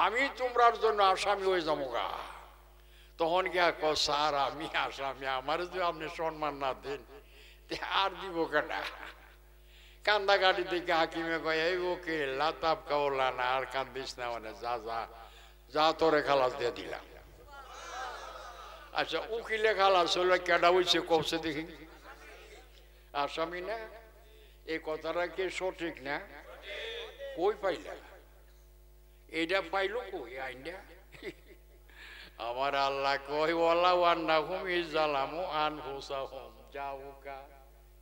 আমি তোমরার জন্য আসামি হয়ে যাবো গা। তখন গিয়া ক স্যার আমি আসামি, আমার যদি আপনি সম্মান না দেন আর দিব কেনা। কান্দাকাটি থেকে হাকিমে কয় এই ওকে লাতাব কাওলা না, আর কান্দিস না, মানে যা যা যা তোরে খালাস দিয়ে দিলাম। আচ্ছা উকিলে খালাস হলো কেডা হইছে কবছে দেখি? আসামি না? এই কথাটা কি সঠিক না? কই পাইলা? এইটা পাইলো কই আইনটা? আমার আল্লাহ কই ওয়ালা ওয়ান্নাহুম ইজালামু আনফুসাহুম জাউকা।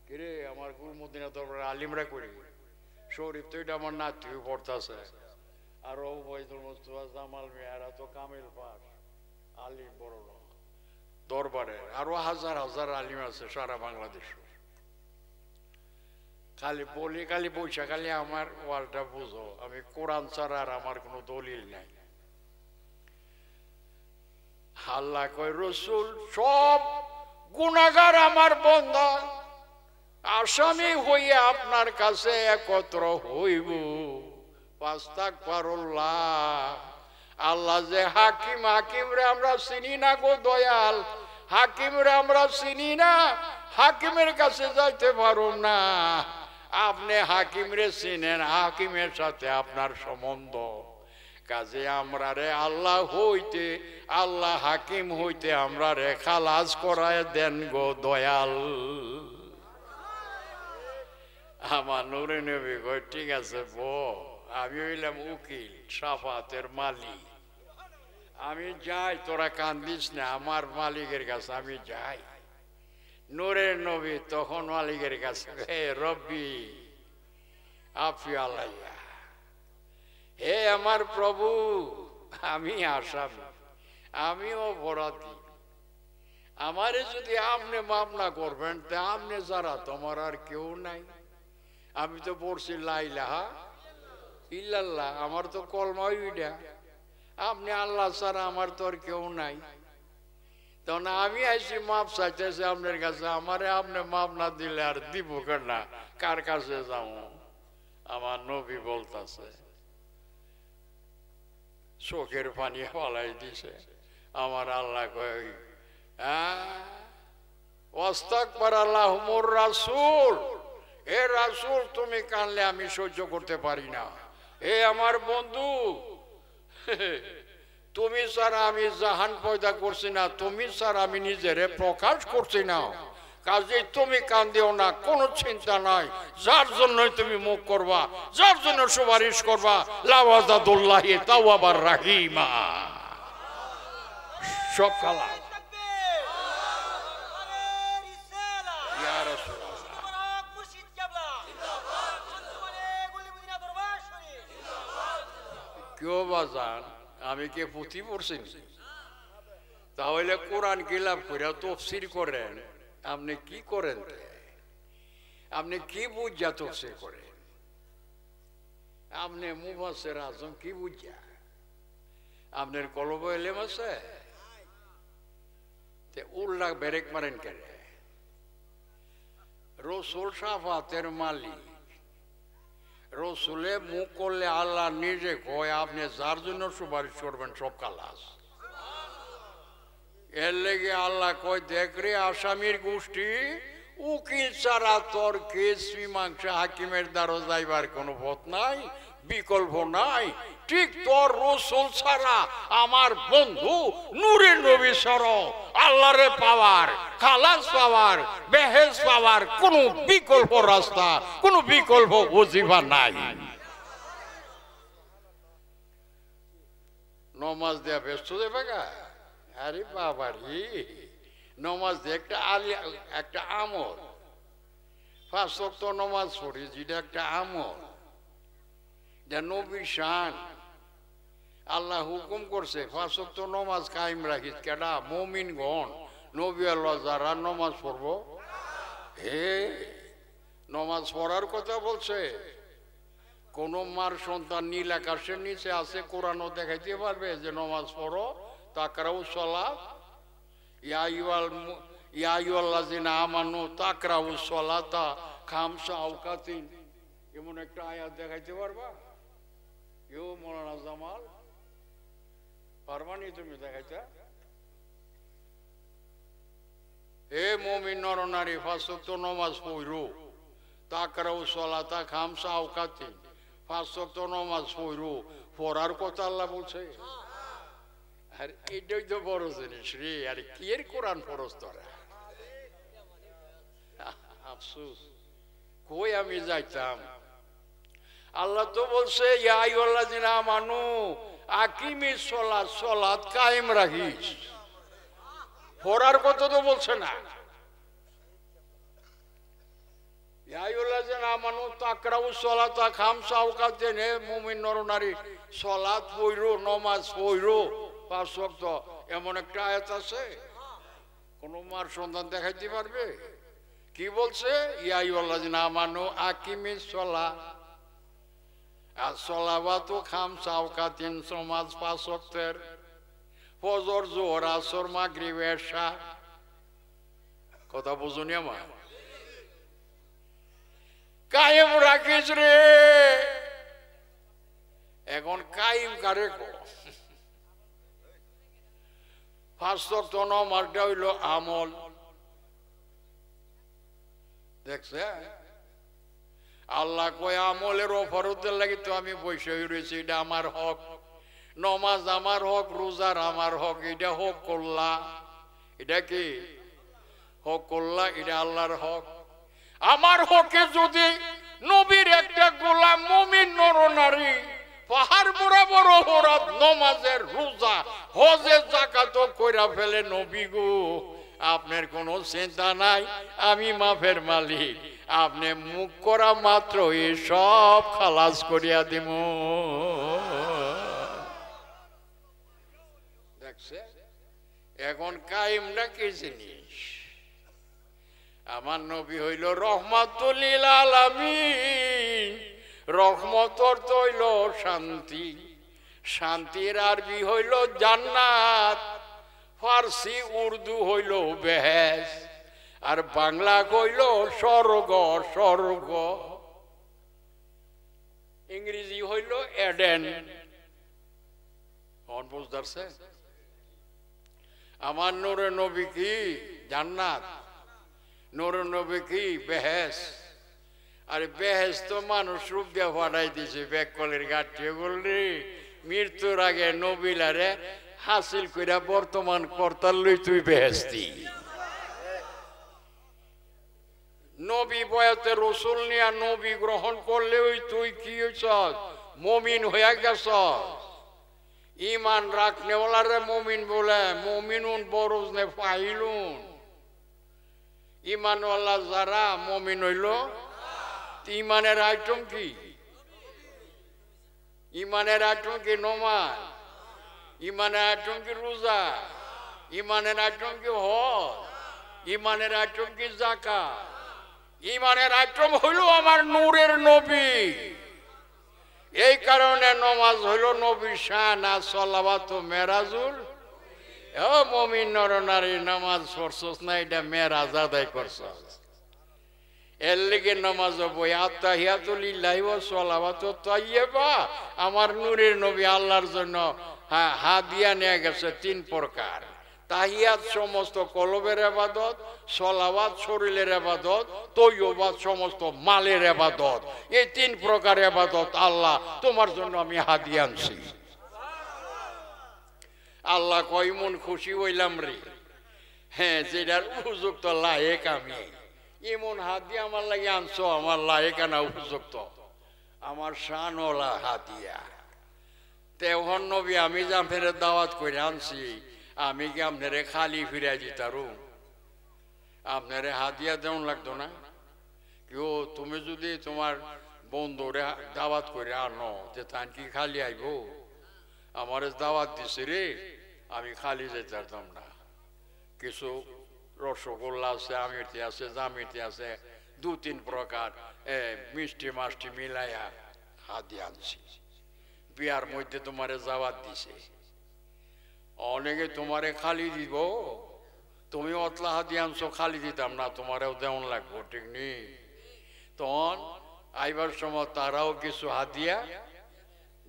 কিরে আমার কুলমদিনা দরবার আলিমরা করি শরীফ তো এটা আমার নাতি পড়তাছে, আর ওবাইদুল মুস্তাফা জামাল মিয়ারা তো কামিল পাস আলিম বড় দরবারে, আরো হাজার হাজার আলিম আছে সারা বাংলাদেশ। খালি বলি খালি পয়সা খালি আমার ওয়ালটা বুঝো, আমি কোরআন ছাড়া আর আমার কোনো দলিল নাই। আল্লাহ কয় রসুল সব গুনাহগার আমার বান্দা আসামি হইয়া আপনার কাছে একত্র হইব। আস্তাগফিরুল্লাহ। আল্লাহ যে হাকিম, হাকিমরে আমরা চিনি না গো দয়াল, হাকিমরে আমরা চিনি না, হাকিমের কাছে যাইতে পারুম না। আপনি হাকিমরে চিনেন, হাকিমের সাথে আপনার সম্বন্ধ, কাজে আমরা রে আল্লাহ হইতে, আল্লাহ হাকিম হইতে আমরা রে খালাস করায় দেন গো দয়াল। আমার নূরে নবী কই ঠিক আছে আমি হইলাম উকিল, সাফাতের মালিক, আমি যাই, তোরা কান্দিস না, আমার মালিকের কাছে আমি যাই। নূরের নবী তখন মালিকের কাছে, হে রব্বি আফি আলাইয়া, হে আমার প্রভু আমি আসামি, আমিও অপরাধী, আমারে যদি আপনি মাফ না করবেন তা আপনি যারা তোমার আর কেউ নাই। আমি তো পড়ছি লা ইলাহা ইল্লাল্লাহ, আমার তো কলমা ওইটা, আপনি আল্লাহ ছাড়া আমার তো আর কেউ নাই। তখন আমি আইসি মাপ চাইতেছি আপনার কাছে, আমারে আপনি মাপ না দিলে আর দিব কেনা, কার কাছে যাও? আমার নবী বলতেছে, চোখের পানি ফলাই দিছে। আমার আল্লাহ কয় আস্তাগফিরুল্লাহুর রাসূল, এ রাসূল তুমি কানলে আমি সহ্য করতে পারি না। এ আমার বন্ধু, তুমি স্যার আমি জাহান পয়দা করছি না, তুমি স্যার আমি নিজেরে প্রকাশ করছি না, কাজে তুমি কান্দিও না, কোনো চিন্তা নাই। যার জন্যই তুমি মুখ করবা, যার জন্য সুপারিশ করবা, লাওয়াজাদুল্লাহি তাওয়াবার রাহিমা, সব খালা। কেউ বাজান আমি কে পুঁথি পড়ছি, তাহলে কোরআন গিলাপ করে তফসির করেন, আপনি কি করেন? আপনি কি বুঝা তফসির করেন? আপনি মুফাসসির আজম কি বুঝা? আপনার কলব এলেম আছে? উল্লাহ বেরেক মারেন কেন? রসুল সাফাতের মালিক, রসুলে মুখ করলে আল্লাহ নিজে কয় আপনি যার জন্য সুপারিশ করবেন সব খালাস। এর লেগে আল্লাহ কয় দেখ রে আসামির গোষ্ঠী, উকিল ছাড়া তোর কেস মীমাংসা হাকিমের দ্বারা যাইবার কোনো পথ নাই, বিকল্প নাই। ঠিক তোর রসুল ছাড়া আমার বন্ধু নূরের নবী ছাড়া আল্লাহরে পাওয়ার, খালাস পাওয়ার, বেহেশত পাওয়ার কোনো বিকল্প রাস্তা, কোনো বিকল্প ওজিফা নাই। নমাজ দেয়া ব্যস্ত দেবে গা? আরে বাবারি, নমাজ দিয়ে একটা আমল, 5 ওয়াক্ত নমাজ পড়ি, যেটা একটা আমল, এটা নবীর শান। আল্লাহ হুকুম করছে 5 ওয়াক্ত নমাজ কায়েম রাখিস, কেডা? মুমিনগণ, নবী আল্লাহ যারা নমাজ পড়বো, হে নমাজ পড়ার কথা বলছে। কোন মার সন্তান নীল আকাশের নিচে আছে, কোরআনও দেখাইতে পারবে যে নমাজ পড়ো, তাকরাউস সালাত ইয়া আইয়ুহাল্লাযিনা আমানু তাকরাউস সালাতা খামসা আওকাতিন, এমন একটা আয়াত দেখাইতে পারবা? কেউ? মৌলানা জামাল পারবানি তুমি দেখাইতে এ মুমিন নরনারী পাঁচ ওয়াক্ত নামাজ পড়ো তাকরাউ সালাতা খামসা আওকাতিন পাঁচ ওয়াক্ত নামাজ পড়ো পড়ার কথা আল্লাহ বলছে আর এটাই তো বড় জিনিস রে আর কি এর কোরআন ফরজ তোরা আফসোস কই আমি যাইতাম আল্লাহ তো বলছে ইয়া আইয়ুহাল্লাযিনা আমানু আকিমিস সালাত সালাত কায়েম রাখিস পড়ার কথা তো বলছে না ইয়া আইয়ুহাল্লাযিনা আমানু তাকরাউ সালাতা খামসা আওকাতিন মুমিন নরনারী সালাত পড়ো নামাজ পড়ো পাঁচ ওয়াক্ত এমন একটা আয়াত আছে কোন মার সন্তান দেখাইতে পারবে কি বলছে ইয়া আইয়ুহাল্লাযিনা আমানু আকিমিস সালাত as-salawatu khamsa awqatin নামাজ পাঁচ ওয়াক্তের ফজর যোহর আসর মাগরিব এশা কথা বুঝুনি আমার কায়েম রাখিস রে এখন কায়েম কারে কো পাঁচ ওয়াক্ত নামাজটা হইল আমল দেখছে আল্লাহ কয় আমলের অফরতের লাগি তো আমি বসে রয়েছি এটা আমার হক নমাজ আমার হক রোজার আমার হক এটা হক করলা এটা কি হক করলা এটা আল্লাহর হক আমার হকে যদি নবীর একটা গোলাম মুমিন নরনারী পাহাড় বরাবর হরাত নমাজের রোজা হজের যাকাত কইরা ফেলে নবী গো আপনার কোনো চিন্তা নাই আমি মাফের মালিক আপনি মুখ করা মাত্র এই সব খালাস করিয়া দিব দেখছে এখন কায়েমটা কি জিনিস আমার নবী হইল রহমাতুল লিল আলামিন রহমত অর্থ হইল শান্তি শান্তির আরবি হইল জান্নাত ফার্সি উর্দু হইল বেহেশত আর বাংলা কইল স্বর্গ স্বর্গ ইংরেজি হইল এডেন বুঝতে আমার নূরে নবী কি জান্নাত নূরে নবী কি বেহেশত আর বেহেশত তো মানুষ রূপ দিয়ে ফাটাই দিছে বেকলের গাঠে বললি মৃত্যুর আগে নবিলারে হাসিল কইরা বর্তমান কর্তার লই তুই বেহেশতি নবী বয়াতে রসুল নিয়া নবী গ্রহণ করলে ওই তুই কি হইছ মুমিন হইয়া গেছ ইমান রাখনেওয়ালারে মুমিন বলে মুমিনুন বরজনে পাইলুন ইমানওয়ালা যারা মুমিন হইল ইমানের আইটেম কি ইমানের আইটেম কি নমাজ ইমানের আইটেম কি রোজা ইমানের আইটেম কি হজ ইমানের আইটেম কি যাকাত ইমানের আইটেম হইল আমার নূরের নবী এই কারণে নমাজ হইল নবীর শান আর সালাওয়াত মেরাজুল ও মুমিন নরনারী নামাজ পড়ছস না এটা মেরাজ আদায় করছস এর লিগে নামাজ বই আত্তাহিয়াতু লিল্লাহি ওয়া সালাওয়াতু তাইয়্যিবা আমার নূরের নবী আল্লাহর জন্য হাদিয়া নিয়ে গেছে তিন প্রকার তাহিয়াত সমস্ত কলবের ইবাদত সালাওয়াত শরীরের ইবাদত তৈয়বাত সমস্ত মালের ইবাদত এই তিন প্রকার ইবাদত আল্লাহ তোমার জন্য আমি হাদিয়া আনছি আল্লাহ কয় মন খুশি হইলাম রে হ্যাঁ যেটার উপযুক্ত লায়েক আমি এমন হাদিয়া আমার লাগে আনছো আমার লায়েক আনা উপযুক্ত আমার শানওয়ালা হাদিয়া তেহন নবী আমি যে আপনার দাওয়াত করে আনছি আমি কি আপনারে খালি ফিরাই দিতারু আপনারে হাদিয়া দেওয়া লাগতো না কেউ তুমি যদি তোমার বন্ধুরে দাওয়াত করে আনো যে তান কি খালি আইব আমার দাওয়াত দিছে রে আমি খালি যেতে পারতাম না কিছু রসগোল্লা আছে আমিরতি আছে জামিতি আছে দু তিন প্রকার মিষ্টি মাষ্টি মিলাইয়া হাদিয়া আনছি বিয়ার মধ্যে তোমারে দাওয়াত দিছে অনেকে তোমারে খালি দিব তুমি অতলা হাদিয়া আনছো খালি দিতাম না তোমারেও দেওয়ান লাগবো ঠিক নেই তখন আইবার সময় তারাও কিছু হাদিয়া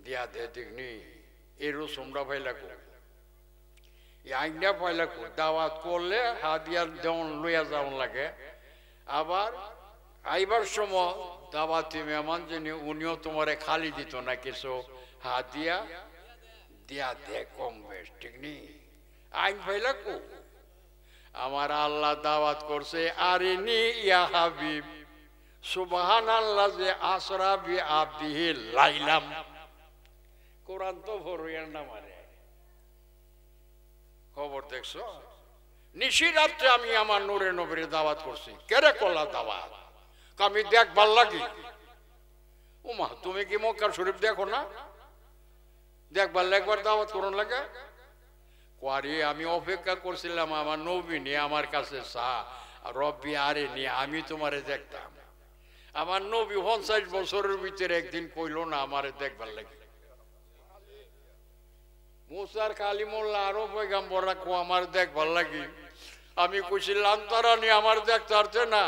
দিয়া দে ঠিক নেই এই রসুমরা ভাই লাগবো আইনা পয়লা দাওয়াত করলে হাদিয়ার দেওয়ান লইয়া যাওয়ান লাগে আবার আইবার সময় দাওয়াতি মেহমান যিনি উনিও তোমারে খালি দিত না কিছু হাদিয়া দিয়া দে কম বেশ ঠিক নেই আইন পাইলা কো আমার আল্লাহ দাওয়াত করছে আরিনি ইয়া হাবিব সুবহানাল্লাহ যে আসরা বি আবদিহি লাইলাম কোরআন তো ভরইয়ার না মানে খবর দেখছো নিশিরাত্রে আমি আমার নূরে নবীর দাওয়াত করছি কেরে করলা দাওয়াত আমি দেখবার লাগি উমা তুমি কি মক্কা শরীফ দেখো না দেখবার একবার দাওয়াত করুন লাগে কোয়ারি আমি অপেক্ষা করছিলাম আমার নবী নিয়ে আমার কাছে সা রব্বি আরে নিয়ে আমি তোমারে দেখতাম আমার নবী 50 বছরের ভিতরে একদিন কইল না আমারে দেখবার লাগে মুসার কালিমুল্লাহ আরো পয়গাম্বররা কো আমার দেখবার লাগি আমি কইছিলাম তারা নিয়ে আমার দেখতে পারছে না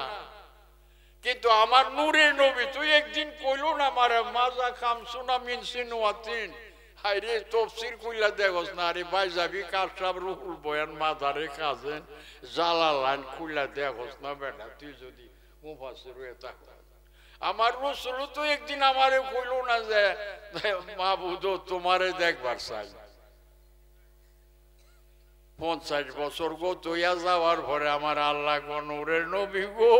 কিন্তু আমার নূরের নবী তুই একদিন কইলো না আমার মাজা খামসুনা মিন সিনওয়াতিন হাইরে তাফসীর কইলা দেখোস না আরে ভাই যাবি কাশাব রুহুল বয়ান মাজারে কাজেন জালালান কইলা দেখোস না বেটা তুই যদি মুফাসসির হয়ে থাক আমার রাসূল তো একদিন আমারে কইলো না যে মাবুদ তোমারে দেখবার চাই 50 বছর গো তৈয়া যাওয়ার পরে আমার আল্লাহ গো নূরের নবী গো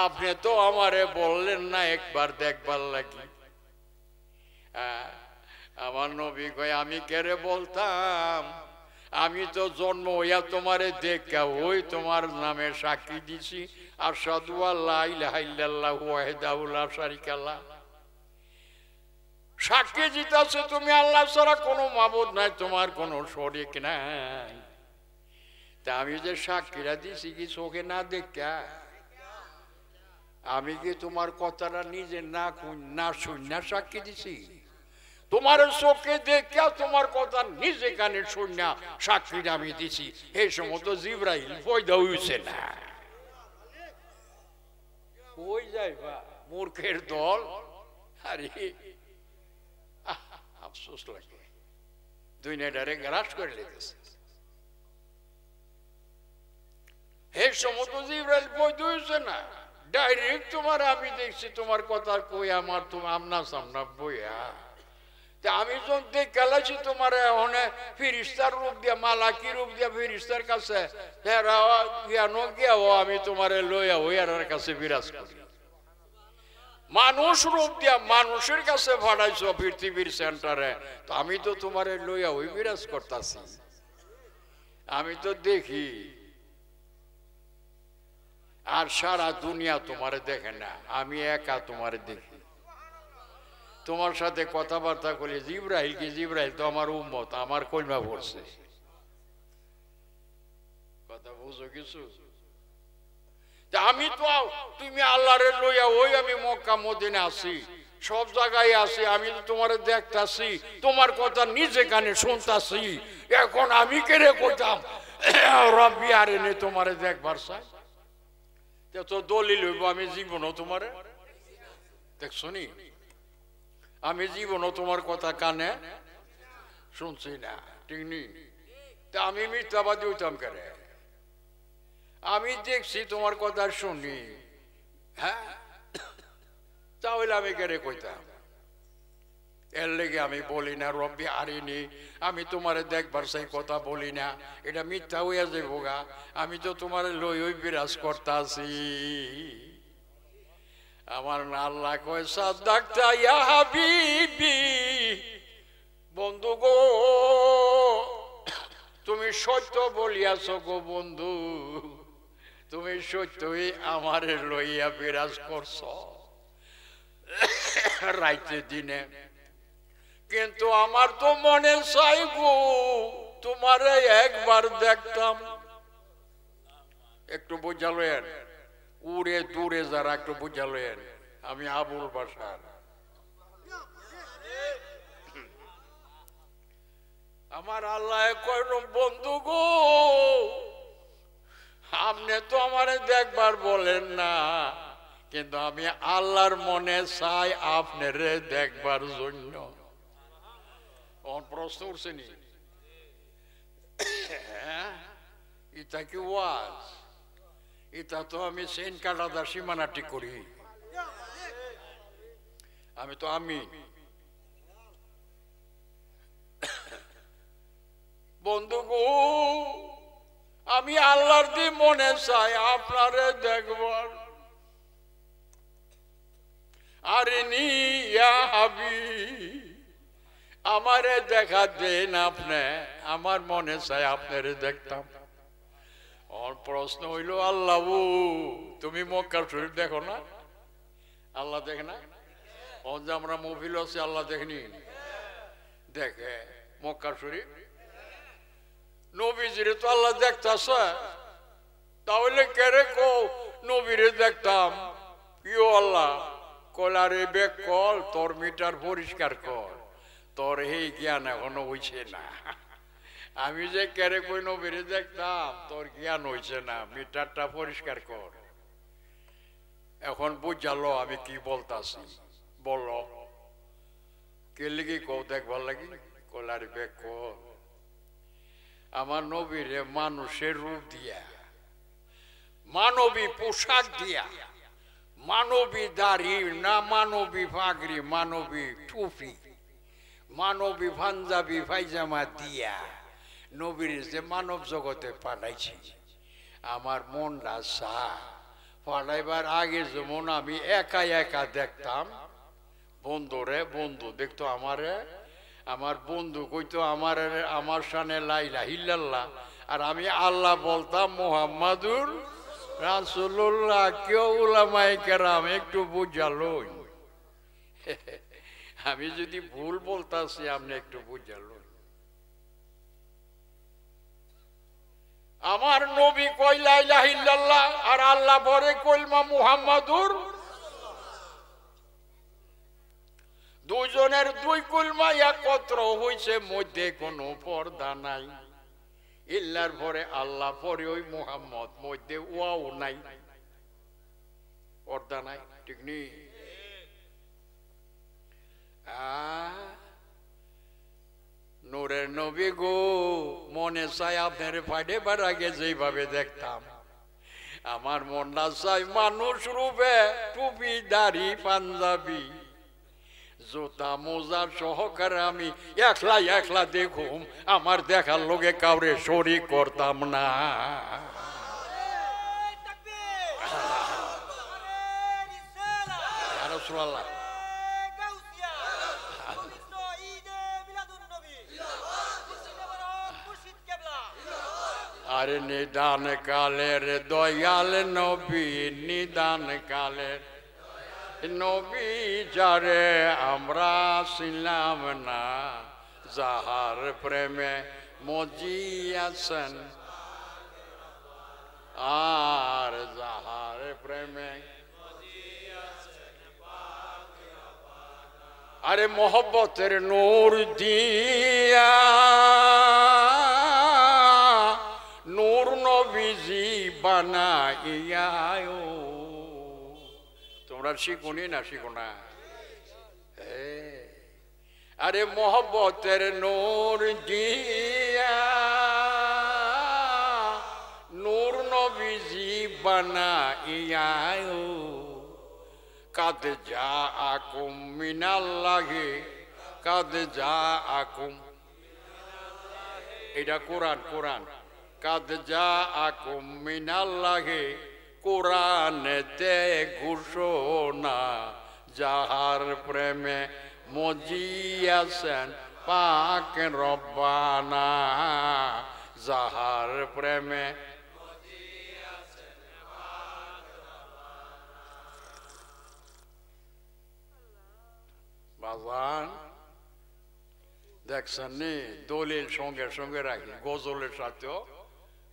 আপনি তো আমারে বললেন না একবার দেখবার লাগি আমার নবী কয় আমি কেরে বলতাম আমি তো জন্ম হইয়া তোমারে দেখা ওই তোমার নামে সাক্ষী দিছি আশহাদু আল্লা ইলাহা ইল্লাল্লাহু ওয়াহদাহু লা শারীকা লাহ সাক্ষী দিতেছে তুমি আল্লাহ ছাড়া কোনো মাবুদ নাই তোমার কোনো শরীক নাই তা আমি যে সাক্ষীরা দিছি কি চোখে না দেখা আমি কি তোমার কথাটা নিজে না শুনে সাক্ষী দিছি তোমার চোখে দেখা তোমার কথা নিজে কানে শুনে সাক্ষী আমি দিছি এই সময় তো জিবরাইল পয়দা হইছে না কই যাইবা মূর্খের দল আরে আফসোস লাগে দুনিয়াটারে গ্রাস করে লেগেছে এই সময় তো জিবরাইল পয়দা হইছে না ডাইরেক্ট তোমার আমি দেখছি তোমার কথা কই আমার তুমি আমনা সামনা বইয়া আমি যখন দেখালাছি তোমার ওখানে ফিরিস্তার রূপ দিয়া মালাকি রূপ দিয়া ফিরিস্তার কাছে আমি তোমারে লইয়া ওয়ার কাছে বিরাজ করি মানুষ রূপ দিয়া মানুষের কাছে ভাড়াইছো পৃথিবীর সেন্টারে তো আমি তো তোমারে লইয়া ওই বিরাজ করতেছি আমি তো দেখি আর সারা দুনিয়া তোমারে দেখে না আমি একা তোমারে দেখি তোমার সাথে কথাবার্তা করি জিবরাইল কি জিবরাইল তো আমার উম্মত আমার কলমা পড়ছে কথা বুঝো কিছু আমি তো তুমি আল্লাহরে লইয়া ওই আমি মক্কা মদিনা আছি সব জায়গায় আছি আমি তো তোমারে দেখতাছি তোমার কথা নিজে কানে শুনতাছি এখন আমি কেড়ে কইতাম রব্বি আরিনি তোমারে দেখবার চাই তো দলিল হইব আমি জীবনও তোমারে দেখছো নি আমি জীবনও তোমার কথা কানে শুনছি না ঠিক নেই তা আমি মিথ্যাবাদী হইতাম কেন আমি দেখছি তোমার কথা শুনি হ্যাঁ তাহলে আমি কেড়ে কইতাম এর লেগে আমি বলি না রব্বি আরিনি আমি তোমারে দেখবার সেই কথা বলি না এটা মিথ্যা হইয়া যাইব গা আমি তো তোমার লই ওই বিরাজ করতাছি আমার আল্লাহ কয় সাদাকতা ইয়া হাবিবি বন্ধু গো তুমি সত্য বলিয়াছ গো বন্ধু তুমি সত্যই আমারে লইয়া বিরাজ করছ রাইতে দিনে কিন্তু আমার তো মনে চাই গো তোমারে একবার দেখতাম একটু বুঝালেন উড়ে দূরে যারা একটু বুঝালেন আমি আবুল বাসার আমার আল্লাহ কইল বন্ধু গো আপনি তো আমারে দেখবার বলেন না কিন্তু আমি আল্লাহর মনে চাই আপনারে দেখবার জন্য প্রশ্ন উঠছে নি এটা কি ওয়াজ? এটা তো আমি সেন কাটাদা সীমানাটি করি। আমি তো আমি বন্ধু গো, আমি আল্লাহর দি মনে চাই আপনারে দেখবার। আরিনি ইয়া হাবিব, আমারে দেখা দেন আপনি, আমার মনে চাই আপনারে দেখতাম। আর প্রশ্ন হইল, আল্লাহ তুমি মক্কা শরীফ দেখো না? আল্লাহ দেখে না? যে আমরা মুভিল আছে আল্লাহ দেখেনি? দেখে মক্কা শরীফ। নবীজিরে তো আল্লাহ দেখতাছে, তাহলে কেরে কো নবীরে দেখতাম? প্রিয় আল্লাহ কলারে বেক কল, তোর মিটার পরিষ্কার কর, তোর এই জ্ঞান এখনো হইছে না। আমি যে কেরে কই নবীরে দেখতাম, তোর জ্ঞান হইছে না, মিটারটা পরিষ্কার কর। এখন বুঝালো আমি কি বলতাছি, বলো কে লিগি কও দেখবার লাগি? কলারে বেক কল। আমার নবীরে মানুষের রূপ দিয়া, মানবী পোশাক দিয়া, মানবী দাড়ি না মানবী পাগড়ি, মানবী টুপি, মানবী পাঞ্জাবি পায়জামা দিয়া নবীর যে মানব জগতে পাঠাইছি, আমার মনটা চা পাঠাইবার আগে যেমন আমি একা একা দেখতাম, বন্ধুরে বন্ধু দেখতো আমারে, আমার বন্ধু কইতো আমার সামনে লা ইলাহা ইল্লাল্লাহ, আর আমি আল্লাহ বলতাম মুহাম্মাদুর রাসূলুল্লাহ। কেউ উলামায়ে কেরাম একটু বুঝালো, আমি যদি ভুল বলতাছি আপনি একটু বুঝালো। আমার নবী কই লা ইলাহা ইল্লাল্লাহ, আর আল্লাহ পরে কইলমা মুহাম্মাদুর। দুজনের দুই কলমা একত্র হইছে, মধ্যে কোনো পর্দা নাই। ইল্লার পরে আল্লাহ, পরে ওই মুহাম্মদ, মধ্যে ওয়াও নাই, পর্দা নাই, ঠিক নেই? নূরের নবী গো, মনে চাই আপনার ফাইডে বার আগে যেভাবে দেখতাম, আমার মনটা চাই মানুষ রূপে, টুপি দাড়ি পাঞ্জাবি জুতা মোজা সহকারে আমি একলা একলা দেখুম, আমার দেখার লোকে কাউরে শরীক করতাম না। আরে নিদান কালের দয়াল নবী, নিদান কালের নবী যারে আমরা ছিলাম না, যাহার প্রেমে মজিয়াছেন, আর যাহার প্রেমে আরে মোহব্বতের নূর দিয়া নূর নবীজি বানাইয়া। তোমরা শিখুনি না? শিখো না? আরে মোহব্বতের নূর দিয়া নূর নবীজি বানাইয়া। কাদ যা আকুম মিনাল্লাহি, কাদ যা আকুম, এটা কোরআন, কোরআন। কাদ যা আকুম মিনাল্লাহি, কোরআনেতে ঘোষণা, যাহার প্রেমে মজিয়াছেন পাক রব্বানা, যাহার প্রেমে বাজান। দেখছেন নি, দলিল সঙ্গে সঙ্গে রাখি, গজলের সাথেও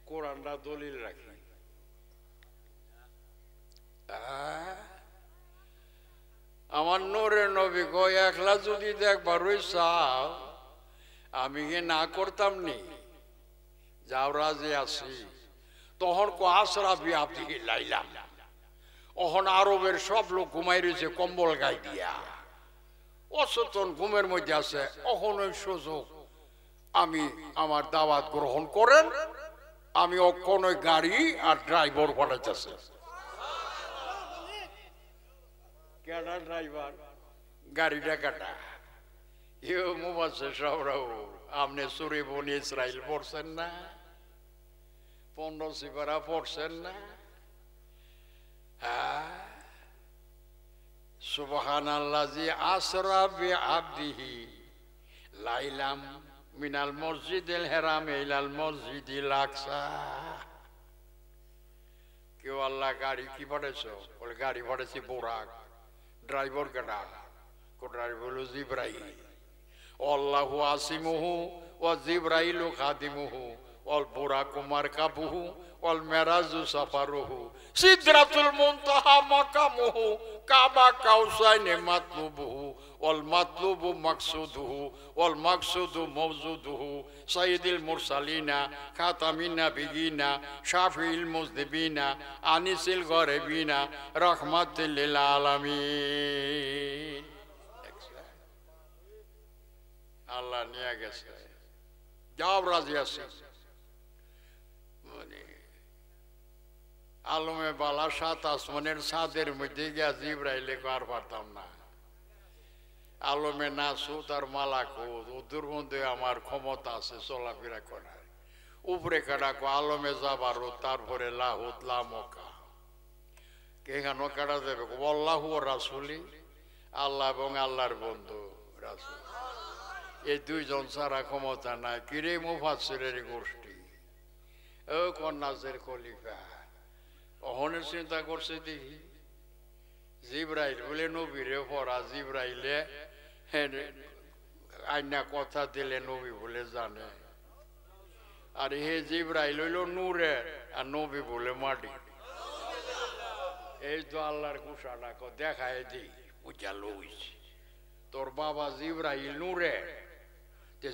কোরআনটা দলিল রাখি। আমার নূরের নবী কয়, একলা যদি দেখবার চাও আমি কি না করতাম নি? যাও রাজি আছি। তখন কো আশরাফি আপনি লাইলাম, ওখন আরবের সব লোক ঘুমাই রয়েছে কম্বল গায়ে দিয়া, অচেতন ঘুমের মধ্যে আছে। ওখন ওই সুযোগ আমি আমার দাওয়াত গ্রহণ করেন, আমি অক্ষণ ওই গাড়ি আর ড্রাইভার পাঠাইতেছে। কেডা ড্রাইভার? গাড়িটা কাটা। ইউ মুবাশশির সবরাও আপনি সূরা বনী ইসরাইল পড়ছেন না? 15 সিপারা পড়ছেন না? সুবহানাল্লাযী আসরা বিআবদিহি লাইলাম মিনাল মসজিদিল হারাম ইলাল মসজিদিল আকসা। কেউ আল্লাহ গাড়ি কি পাঠাইছো? বলে গাড়ি পাঠাইছি বোরাক। ড্রাইভার কেডা? কো ড্রাইভার হলো জিবরাইল। আল্লাহু আসিমুহু ওয়া জিবরাইলু খাদিমুহু ওয়াল বুরাকু মারকাবুহু ওয়াল মেরাজু সাফারুহু সিদরাতুল মুনতাহা মাকামুহু কাবা কাউসাইনে মাতলুবুহু ওয়াল মাতলুবু মাকসুদুহু ওয়াল মাকসুদু মাওজুদুহু সাইয়্যিদুল মুরসালিনা খাতামিন নাবিয়িনা শাফিউল মুযনিবিনা আনিসিল গরিবিনা রাহমাতুল লিল আলামিন। আল্লাহ নিয়ে গেছে, যাও রাজি আছে। আলমে বালা 7 আসমানের ছাদের মধ্যে গিয়া জিবরাইলে আর পারতাম না। আলমে নাসুত আর মালাকুত ওদের মধ্যে আমার ক্ষমতা আছে চলাফেরা করার। উপরে কাটাকো আলমে জাবারুত, তারপরে লাহুত লামকা কেখানো কাটা দেবে আল্লাহু ওয়া রাসূলি, আল্লাহ এবং আল্লাহর বন্ধু রাসূল। এই দুইজন ছাড়া ক্ষমতা নাই। কিরে মুফাসসিরের গোষ্ঠী ও কন্যাসের খলিফা অহনে চিন্তা করছে দেখি জিবরাইল বলে নবীরে পড়া। জিবরাইলে আইনা কথা দিলে নবী বলে জানে। আর হে জিবরাইল হইল নূরে আর নবী বলে মাটি। এই তো আল্লাহর কুশানা দেখায় দি বুঝা লইস তোর বাবা জিবরাইল নূরে।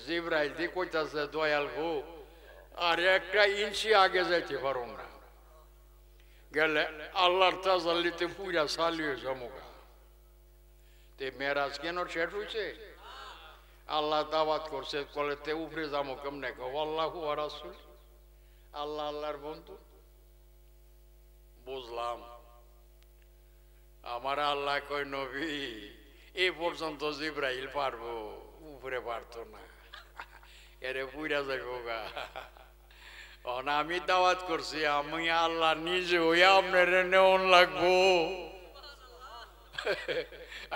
জিবরাইল দি কইতাছে দয়াল গো আর একটা ইঞ্চি আগে যাইতে পারো না, গেলে আল্লাহর তাজাল্লিতে পুরা চালিয়ে জমুগা। তে মেরাজ কেন শেষ হয়েছে? আল্লাহ দাওয়াত করছে, বলে তে উপরে যাবো কেমনে? আল্লাহু ওয়া রাসূল, আল্লাহ আল্লাহর বন্ধু। বুঝলাম। আমার আল্লাহ কয় নবী এই পর্যন্ত জিবরাইল পারবো, উপরে পারতো না, এরে পুরা যাইব গা। আমি দাওয়াত করছি, আমি আল্লাহ নিজে হইয়া আপনার নেওয়ান লাগবো।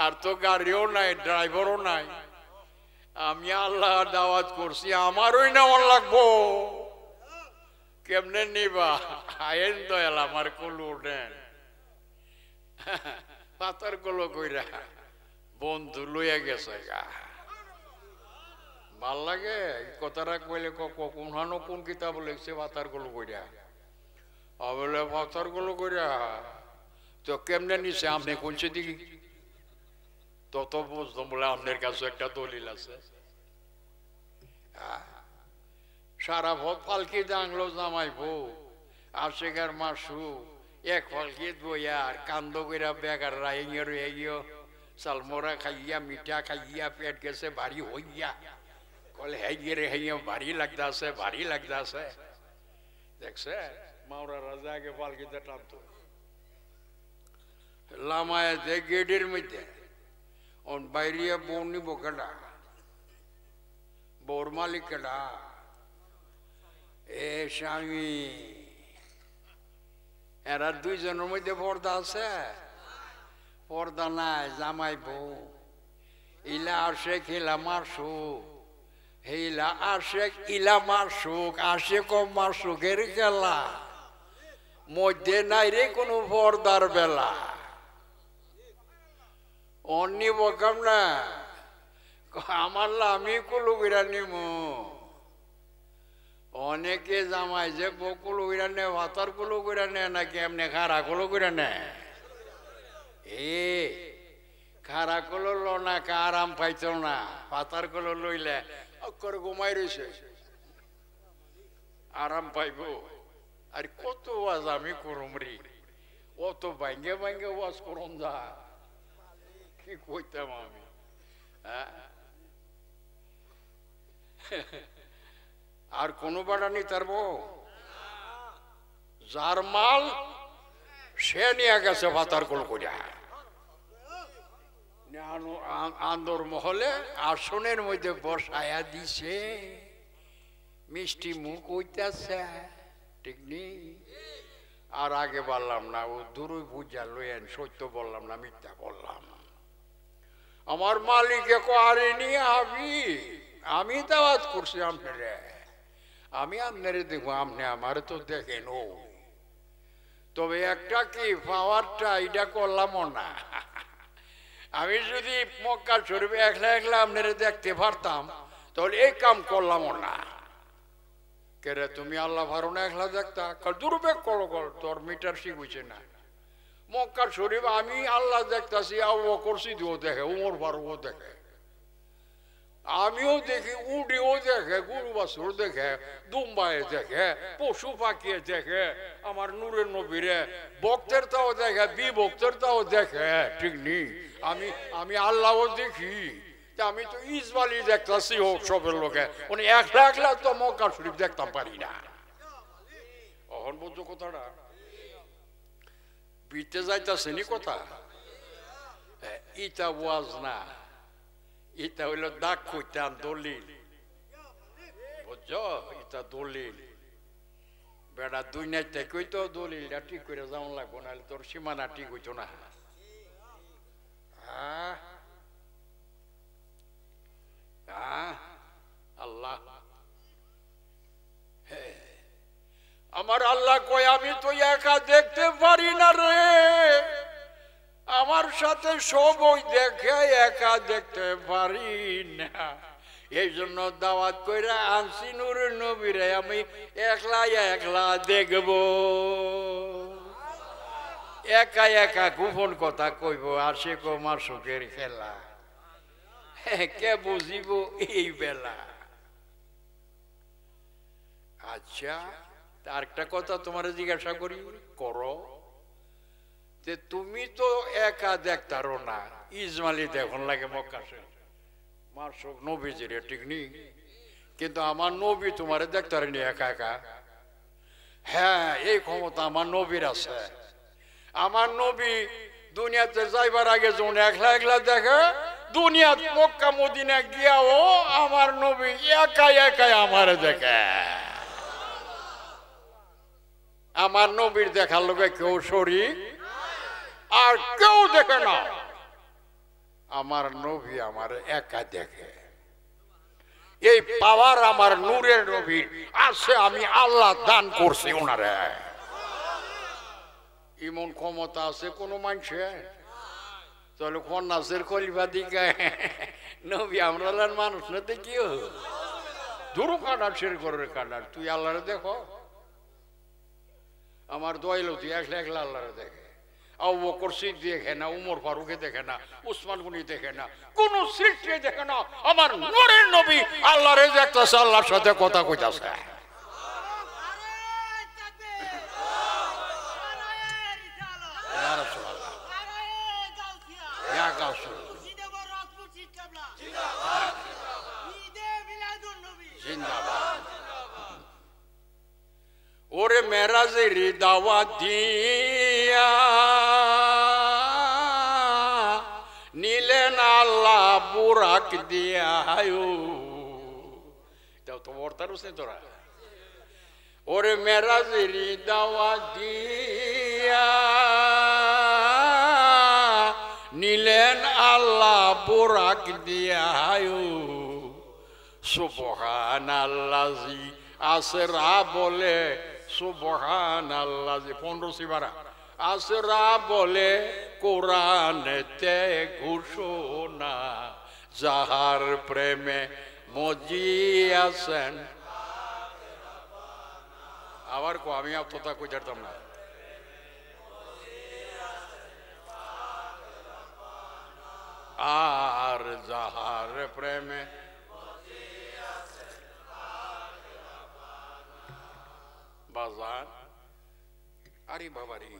আর তো গাড়িও নাই, ড্রাইভারও নাই। আমি আল্লাহ দাওয়াত করছি, আমারই নেওয়ান লাগবো। কেমনে নিবা? আইন দয়াল আমার কলু উঠেন পাতার কলো কইরা বন্ধু লইয়া গেছে গা। ভাল লাগে কথাটা কইলে কোনখানো কোন কিতাব লিখছে পাতার গুলো কইরা? বলে পাতার গুলো কইরা তো কেমনে নিছে আপনি কোনছে দিকে? তত বুঝলাম বলে আপনার কাছে একটা দলিল আছে। সারা ভোট পালকি জাংলো জামাইবো আশেগার মাসু এক পালকি বইয়া আর কান্দ কইরা বেগার রাইঙে রয়ে গিয়ে চালমোরা খাইয়া মিঠা খাইয়া পেট গেছে ভারী হইয়া। কলে হেগিয়ে হেগিয়ে ভারী লাগতাছে, ভারী লাগতাছে। দেখছে মাওরা রাজা আগে পালকিতে টানতো লামায় যে গেটের মধ্যে বাইরে বউ নিব কেডা? বউর মালিক কেডা? এ স্বামী। এরা দুইজনের মধ্যে পর্দা আছে? পর্দা নাই। জামাই বউ ইলা আসে ইলা মারসুক, হেইলা আশেক ইলা মারসুক, আশেক ও মারসুকের খেলা মধ্যে নাই রে কোনো পর্দার বেলা। অন্য বকাম না আমার আমি কুলু গিরা নিমু। অনেকে জামাই যে বকুলো গিরা নে ভাতার কুলো গিরা নে নাকি এমনি খারা কুলো গিরা নে? খারা কুলো লো না আরাম পাইতো না, পাতার কুলো লইলে করে ঘুমাই রয়েছে আরাম পাইব। আর কত ওয়াজ আমি করুম রে, অত ভাঙ্গে ভাঙ্গে ওয়াজ করুন যা কি কইতাম আমি। আর কোনো বাড়া নি তারবো যার মাল সে নিয়ে গেছে ভাতার কোল করিয়া আন্দর মহলে আসনের মধ্যে বসায়া দিছে মিষ্টি মুখ হইতেছে ঠিক নেই আর আগে বললাম না ও দূরই বুঝা লইয়েন সত্য বললাম না মিথ্যা বললাম আমার মালিকে কারিনি আমি দাওয়াত করছি আপনারে আমি আপনারে দেখবো আপনি আমার তো দেখেন ও তবে একটা কি পাওয়ারটা এটা করলাম না আমি যদি মক্কা শরীফ একলা একলা আপনারে দেখতে পারতাম তাহলে এই কাম করলাম না কেরে তুমি আল্লাহ ভারো না একলা দেখতা দুর্বেগ করো তোর মিটার শিখুছে না মক্কা শরীফ আমি আল্লাহ দেখতাছি আবু বকর সিদ্দিকও দেখে উমর ফারুকও দেখে আমিও দেখি উডিও দেখে গরু বাছুর দেখে দুম্বায় দেখে পশু পাখি দেখে আমার নূরের নবীরে ভক্তের তাও দেখে বিভক্তের তাও দেখে ঠিক নেই আমি আল্লাহও দেখি আমি তো ইসমাইলি দেখতাছি হোক সবের লোকে উনি একলা একলা তো মক্কা শরীফ দেখতাম পারি না অহন বলছো কথাটা বিতে যাইতাছে নি কথা ইটা ওয়াজ না এটা হইল দাগ কইতাম দলিল বুঝছো এটা দলিল বেড়া দুই নাইতে কইতো দলিলটা ঠিক করে যাওয়া লাগবো নাহলে তোর সীমানা ঠিক হইতো না আল্লাহ আমার আল্লাহ কয় আমি তো একা দেখতে পারি না রে আমার সাথে সবই দেখে একা দেখতে পারি না এই জন্য দাওয়াত কইরা আনছি নূরের নবীরে আমি একলা একলা দেখব একা একা গোপন কথা কইব আর সে কমার সুখের খেলা কে বুঝিব এই বেলা আচ্ছা আরেকটা কথা তোমার জিজ্ঞাসা করি করো যে তুমি তো একা দেখতারো না ইসমাইলি দেখুন লাগে মক্কা মাসুক নবীজিরে ঠিক নেই কিন্তু আমার নবী তোমারে দেখতারেনি একা একা হ্যাঁ এই ক্ষমতা আমার নবীর আছে আমার নবী দুনিয়াতে যাইবার আগে যখন একলা একলা দেখে দুনিয়া মক্কা মদিনা গিয়াও আমার নবী একাই একাই আমার দেখে আমার নবীর দেখার লোকে কেউ শরীক আর কেউ দেখে না আমার নবী আমার একা দেখে এই পাওয়ার আমার নূরের নবীর আছে আমি আল্লাহ দান করছি ওনারে এমন ক্ষমতা আছে কোন মানুষের তাহলে কন্যাসের কলিবা দিকে নবী আমরা মানুষ না দেখিও ধরু কাটার শের করে কাটার তুই আল্লাহরে দেখো আমার দোয়াইল তুই একলা একলা আল্লাহরে দেখে আবু বকর সিদ্দিক দেখে না উমর ফারুকে দেখে না উসমান গনি দেখে না কোন সৃষ্টি দেখে না আমার নূরের নবী আল্লাহরে দেখতেছে আল্লাহর সাথে কথা কইতাছে ওরে মেরাজের দাওয়াত দিয়া নিলেন আল্লাহ বুরাক দিয়া তো বর্তার তোরা ওরে মেরাজের দাওয়াত দিয়া নিলেন আল্লাহ বুরাক দিয়া সুবহানাল্লাহি আসরা বলে সুবহানাল্লাহি 15 সিবারা আসরা বলে কোরআনেতে ঘোষণা যাহার প্রেমে মজিয়াছেন আবার কো আমি আত্মতা কই জানতাম না আর যাহার প্রেমে বাজার আরে বাবারি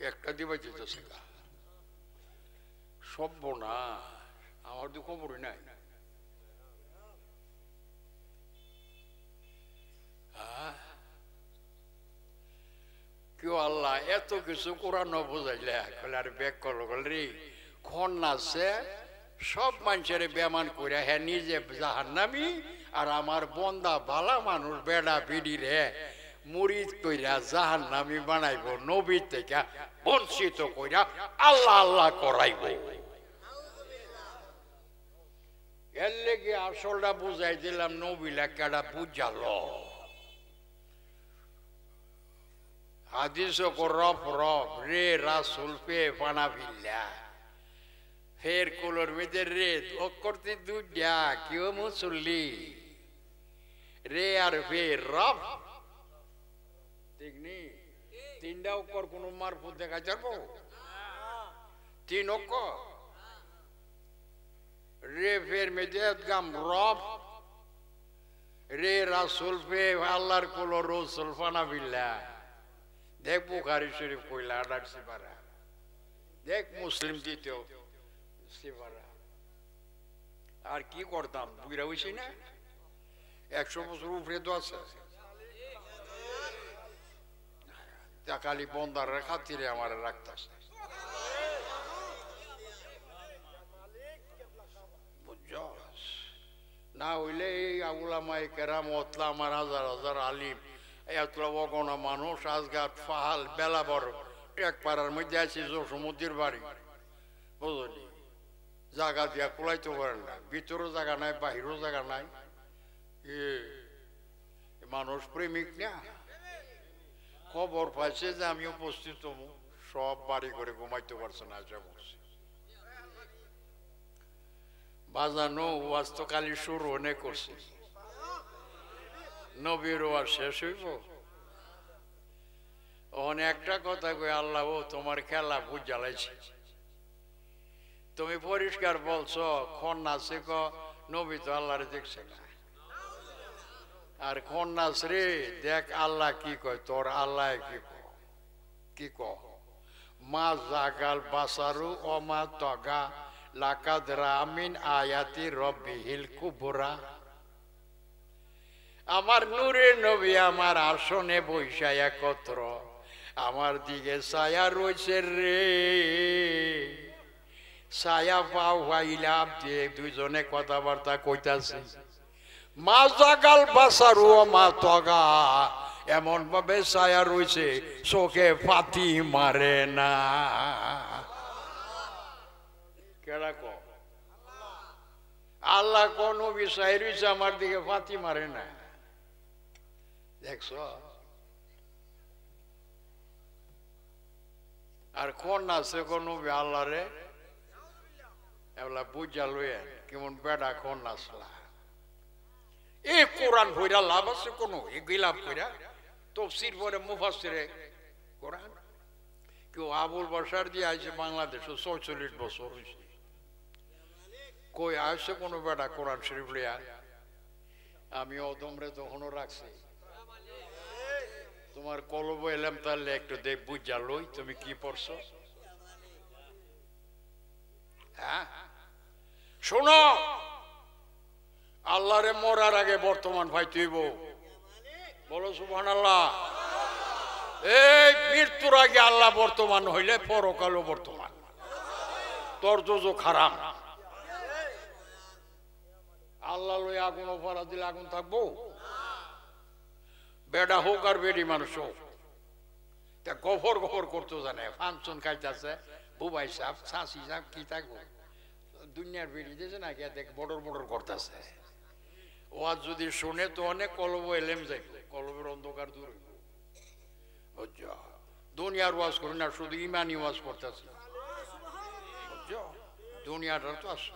একটা দিবা যেতেছে সভ্য না আমার তো খবরই নাই এত কিছু কোরআন বুঝাইলে আর ব্যাক করলো রে খন্নাসে সব মানুষের বেমান করে হ্যাঁ নিজে জাহান্নামী আর আমার বন্দা বালা মানুষ বেড়া বিড়ি রে মুরিদ কইরা জাহান্নামী বানাইব নবী থেকে বঞ্চিত কইরা আল্লাহ আল্লাহ করাইব এর লেগে আসলটা বুঝাই দিলাম নবীলা কেডা বুঝালো হাদিস রফ রফ রে রাসুল পে পানা ভিল্লা ফের কোলোর মেয়েদের রে করতে দুইটা কেউ মুসল্লি রে আর ফের রফ ঠিক নেই তিনটা অক্ষর কোন মারফত দেখা যাবো তিন অক্ষর রে ফের মেয়েদের গাম রফ রে রাসুল পে আল্লাহর কোলো রসুল পানা ভিল্লা দেখ বুখারী শরীফ কইলা ৮৮ সিপারা দেখ মুসলিম দ্বিতীয় সিপারা আর কি করতাম বুঝরা হইছি না ১০০ বছর উপরে তো আছে তা খালি বন্দারের খাতিরে আমার রাখতাস বুঝছস না হইলে এই উলামায়ে কেরাম ওতলা আমার হাজার হাজার আলিম এতলা অগণা মানুষ আজগাট ফাহাল বেলা বড় এক পাড়ার মধ্যে আছে সমুদ্রের বাড়ি বুঝলি জায়গা দিয়া কুলাইতে পারেন না ভিতরও জায়গা নাই বাহিরও জায়গা নাই মানুষ প্রেমিক না খবর পাইছে যে আমি উপস্থিত হবো সব বাড়ি করে ঘুমাইতে পারছে না আশা বলছে বাজানো ওয়াজ তো কালি শুরু অনেক করছে নবীর ওয়াজ শেষ হইব ওখানে একটা কথা কই আল্লাহ ও তোমার খেলা বুঝ জ্বালাইছে তুমি পরিষ্কার বলছো খন্নাসে ক নবী তো আল্লাহরে দেখছে না আর খন্নাস রে দেখ আল্লাহ কি কয় তোর আল্লাহ কি ক মা জাগাল বাসারু অমা তগা লাকাদ রামিন আয়াতি রব্বিহিল কুবরা আমার নূরে নবী আমার আসনে বৈশা একত্র আমার দিকে ছায়া রয়েছে রে ছায়া পাও হইলাম যে দুইজনে কথাবার্তা কইতাছে মা জাগাল বাসারু মা তগা এমন ভাবে ছায়া রয়েছে চোখে ফাতি মারে না কেডা ক আল্লাহ কোন বিষয় রয়েছে আমার দিকে ফাতি মারে না দেখছ আর কোন আছে কোন আল্লাহ রে এগুলা বুঝা লইয়া কেমন বেড়া কোন নাচলা এই কোরআন ভইরা লাভ আছে কোন এগুলা কইরা তফসির পরে মুফাসসিরে কোরআন কেউ আবুল বাশার দিয়ে আইছে বাংলাদেশে ৪৬ বছর হয়েছে কই আসছে কোনো বেড়া কোরআন শরীফ লইয়া আমি অদমরে তখনও রাখছি তোমার কলব এলাম তাহলে একটু দেখ বুঝা লই তুমি কি পড়ছো হ্যাঁ শোনো আল্লাহরে মরার আগে বর্তমান ভাই তুইব বলো সুবহানাল্লাহ এই মৃত্যুর আগে আল্লাহ বর্তমান হইলে পরকালও বর্তমান তোর জোজো খারাপ আল্লাহ লই আগুন অপরাধ দিলে আগুন থাকবো বেড়া হোক আর বেড়ি মানুষ হোক তা গফর গফর করতে জানে ফাংশন খাইতেছে বুবাই সাহেব শাসি সাহেব কি থাকবো দুনিয়ার বেড়ি দিয়েছে না কে দেখ বড়র বড়র করতেছে ও আজ যদি শুনে তো অনেক কলব এলেম যাইব কলবের অন্ধকার দূর হইব বুঝছো দুনিয়ার ওয়াজ করি না শুধু ইমানি ওয়াজ করতেছে বুঝছো দুনিয়াটার তো আছে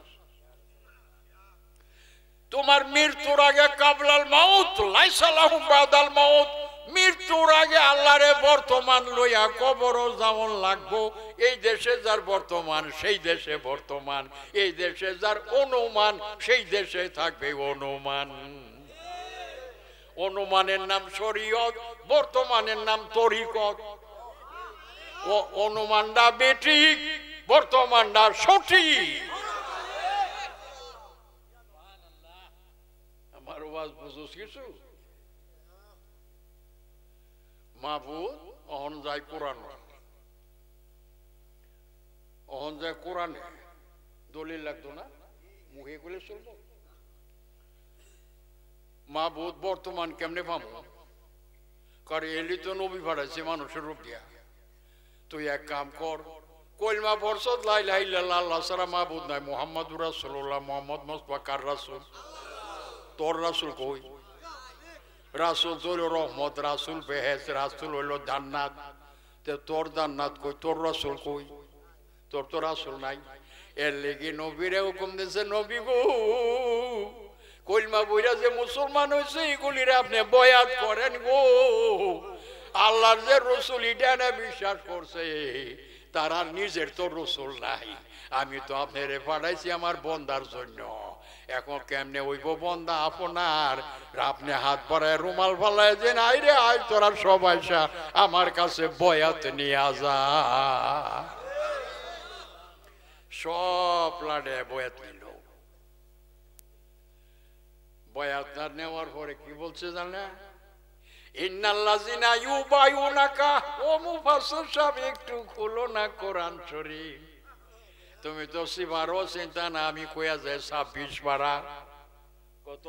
তোমার মৃত্যুর আগে কাবলাল মাউত লাইসা লাহুম বাদাল মাউত মৃত্যুর আগে আল্লাহরে বর্তমান লইয়া কবরও যেমন লাগবো এই দেশে যার বর্তমান সেই দেশে বর্তমান এই দেশে যার অনুমান সেই দেশে থাকবে অনুমান অনুমানের নাম শরীয়ত বর্তমানের নাম তরিকত ও অনুমানটা বেঠিক বর্তমানটা সঠিক আমার ওয়াজ বুঝছিস কিছু মাহবুদ অহন যায় কোরআন, অহন যায় কোরআনে, দলিল লাগতো না, মুখে গুলে চলবো। মাহবুদ বর্তমান কেমনে পাবো? কারণ এলি তো নবী ভাড়াইছে মানুষের রূপ দিয়া। তুই এক কাম কর, কলমা পড়ছত লা ইলাহা ইল্লাল্লাহ, আল্লাহ ছাড়া মাহবুদ নাই, মুহাম্মাদুর রাসূলুল্লাহ, মুহাম্মদ মুস্তাফা কার রাসূল? তোর রাসূল কই? রাসূল তো হইল রহমত, রাসূল বেহেশত, রাসূল হইল জান্নাত। তোর জান্নাত কই? তোর রাসূল কই? তোর তো রাসূল নাই। এর লেগে নবীরে হুকুম দিয়েছে, নবী গো কলমা বইরা যে মুসলমান হয়েছে এগুলির আপনি বয়াত করেন গো। আল্লাহর যে রসুল এটা না বিশ্বাস করছে, তারা নিজের তো রসুল নাই। আমি তো আপনারে পাঠাইছি আমার বন্দার জন্য। এখন কেমনে হইব বন্দা আপনার? আপনি হাত পরায় রুমাল ফালায় যে নাই রে আয় তোরা সবাই আমার কাছে বয়াত নিয়ে যা। সব লাডে বয়াত নিল। বয়াত নেওয়ার পরে কি বলছে জানে? ইন্নাল্লাযিনা ইউবায়ুনাকা। ও মুফাসসির সাহেব একটু খুলো না কোরআন শরীফ। তুমি তো সিবারও চিন্তা না, আমি কইয়া যাই 26 পারা কত?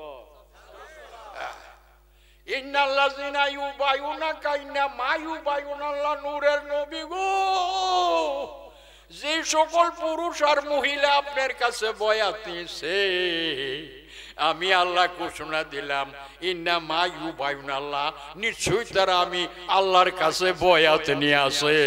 ইন্নাল্লাযিনা ইউবায়ুনাকা ইন্নামা ইউবায়ুনাল্লাহ, নূরের নবী গো যে সকল পুরুষ আর মহিলা আপনার কাছে বয়াত নিছে, আমি আল্লাহ ঘোষণা দিলাম ইন্নামা ইউবায়ুনাল্লাহ, নিশ্চয়ই তারা আমি আল্লাহর কাছে বয়াত নিয়ে আসে।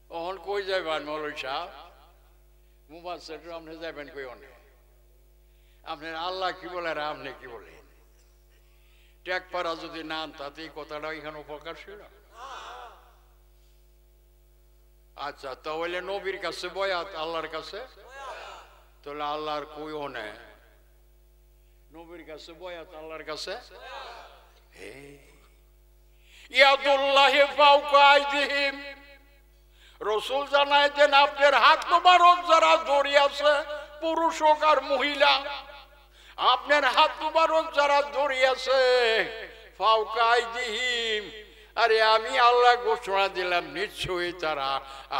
ওহন কই যাবেন মৌলভী সাহেব? মুফাসসির আপনি যাবেন কই? অনেক আপনার আল্লাহ কি বলে আর আপনি কি বলেন? ট্যাগ পারা যদি না আনতাতে এই কথাটা এখানে উপকার ছিল। আচ্ছা তাহলে নবীর কাছে বয়াত, আল্লাহর কাছে তাহলে আল্লাহর কইও না, নবীর কাছে বয়াত, আল্লাহর কাছে। ইয়াদুল্লাহি ফাওকা আইদিহিম, রসুল জানায় দেন আপনার হাত মোবারক যারা জড়িয়ে আছে, পুরুষ হোক আর মহিলা, আপনার হাত মোবারক যারা জড়িয়ে আছে, ফাওকা আইদিহিম, আরে আমি আল্লাহ ঘোষণা দিলাম নিশ্চয়ই তারা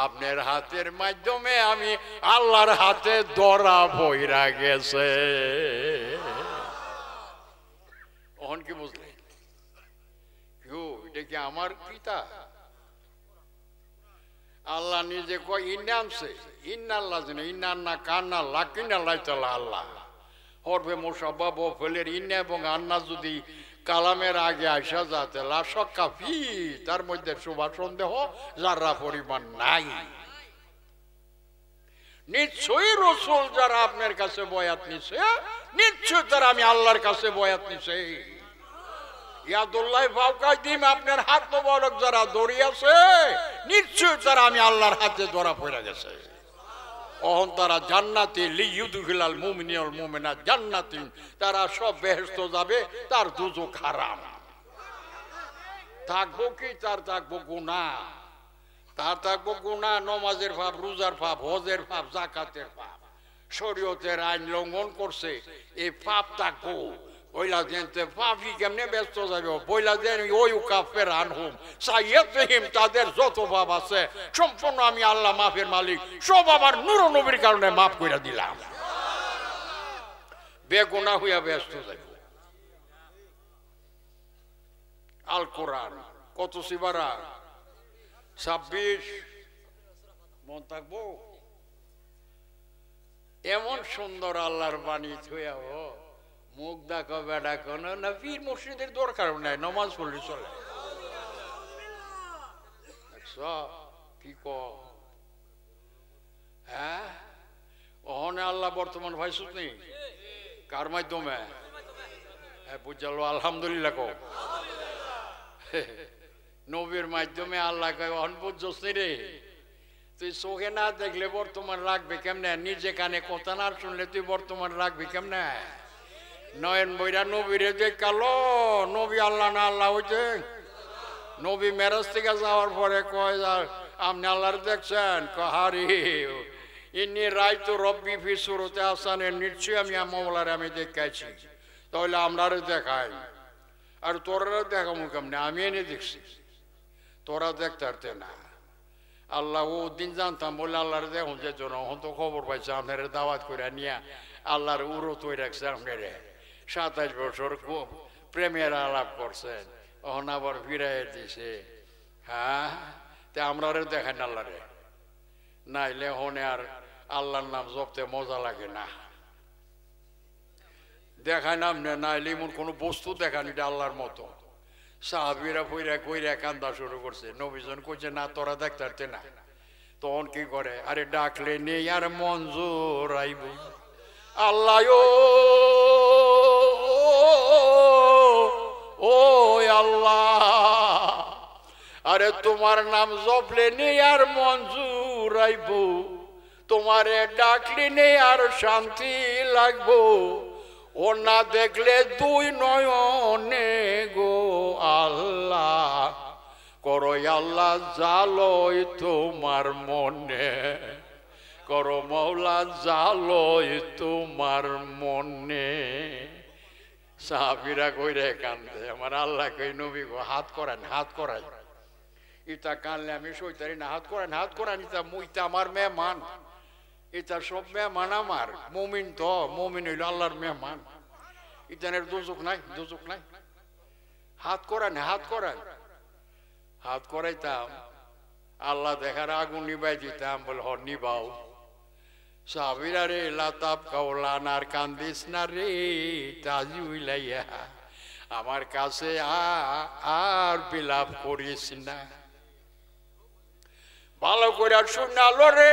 আপনার হাতের মাধ্যমে আমি আল্লাহর হাতে ধরা বইরা গেছে। ওহন কি বুঝলেন? এটা কি আমার পিতা? আল্লাহ নিজে কয় ইন্নামছে ইন্নাল্লাহ জানে ইন্নান্না কান্না লাকিনাল্লাহ তাআলা আল্লাহ হরফে মুসাব্বাব ও ফেলের ইন্না এবং আন্না যদি কালামের আগে আইসা যাতে লা শাক্কা ফি, তার মধ্যে শুভা সন্দেহ যারা পরিমাণ নাই। নিশ্চয়ই রসুল যারা আপনার কাছে বয়াত নিছে, নিশ্চয় তারা আমি আল্লাহর কাছে বয়াত নিছে। ইয়াদুল্লাহি ফাওকা আইদিহিম, আপনার হাত মোবারক যারা ধরে আছে, নিশ্চয় তারা আমি আল্লাহর হাতে ধরা পড়ে গেছে। অহন তারা জান্নাতি লিইউদখিলাল মুমিনিনাল মুমিনাত জান্নাতিন, তারা সব বেহেশত যাবে, তার দুজক হারাম। থাকবো কি? তার থাকবো গুনাহ, তার থাকবো গুনাহ, নমাজের পাপ, রোজার পাপ, হজের পাপ, যাকাতের পাপ, শরীয়তের আইন লঙ্ঘন করছে, এই পাপ থাকবো। বইলা দেনতে পাপি কেমনে ব্যস্ত যাবে? বইলা দেন ওই কাফের আনহুম সাইয়্যিহিম, তাদের যত পাপ আছে সম্পূর্ণ আমি আল্লাহ মাফের মালিক, সব আমার নূর নবীর কারণে মাফ করে দিলাম। বেগুনাহ হইয়া ব্যস্ত যাবে। আল কোরআন কত সিবারা? 26 মন থাকবো। এমন সুন্দর আল্লাহর বাণী থইয়া মুখ দেখো বেড়া কোন না, পীর মুর্শিদের দরকার নাই, নমাজ পড়লে চলে। কি ক হ্যাঁ ওহনে আল্লাহ বর্তমান ভাইসুস নেই কার মাধ্যমে? বুঝালো আলহামদুলিল্লাহ কো নবীর মাধ্যমে আল্লাহ কয় অহন বুঝছস রে, তুই চোখে না দেখলে বর্তমান রাখবে কেমনে? নিজে কানে কথা না শুনলে তুই বর্তমান রাখবি কেমনে? নয়ন বইরা নবীরে যে কালো নবী আল্লাহ না আল্লাহ হইতে নবী মেরাজ থেকে যাওয়ার পরে কয় আপনি আল্লাহর দেখছেন? হারি ইন্নি রাইতু রব্বি ফি সুরতে হাসানের, নিশ্চয়ই আমি মওলার আমি দেখাইছি। তাহলে আমরারে দেখাই, আর তোরা দেখামু কেমনে? আমি এনে দেখছি, তোরা দেখতে পারতে না। আল্লাহ ও দিন জানতাম বলে আল্লাহর দেখুন যে জন্য তো খবর পাইছে আপনার দাওয়াত করে নিয়ে আল্লাহর উড়ো তৈরি রাখছে। আপনার 27 বছর প্রেমের আলাপ করছেন, ওখান আবার ফিরাই দিছে। হ্যাঁ, তে আমরারে দেখেন আল্লাহরে, নাইলে হনে আর আল্লাহর নাম জপতে মজা লাগে না। দেখায় নাম নাইলে এমন কোনো বস্তু দেখান এটা আল্লাহর মতো। সাহাবীরা ফইরা কইরা কান্দা শুরু করছে। নবীজন কইছে না তোরা দেখতে পারতে না। তখন কি করে? আরে ডাকলে নেই আর মঞ্জুর আইব। আল্লাহ ও আল্লাহ, আরে তোমার নাম জপলে নেই আর মঞ্জুর আইব, তোমারে ডাকলে নেই আর শান্তি লাগবো। ও না দেখলে দুই নয়নে গো আল্লাহ, করো আল্লাহ জালই তোমার মনে, করো মওলা জালই তোমার মনে। সাহাবীরা কইরে কান্দে, আমার আল্লাহ কই নবী গো হাত করেন, হাত করাই। ইটা কানলে আমি সইতারি না, হাত করেন, হাত করেন। ইটা আমার মেহমান, এটা সব মেহমান আমার। মুমিন তো, মুমিন হইল আল্লাহর মেহমান। ইতানের দোজক নাই, দোজক নাই। হাত করেন, হাত করেন। হাত করাইতাম, আল্লাহ দেখার আগুন নিবাই দিতাম, বলে হ নিবাও। সাহাবীরা রে লাতাব কাওলান, আর কান্দিস না রে তাজি উইলাইয়া, আমার কাছে আর বিলাপ করিস না। ভালো করে শুনালো রে,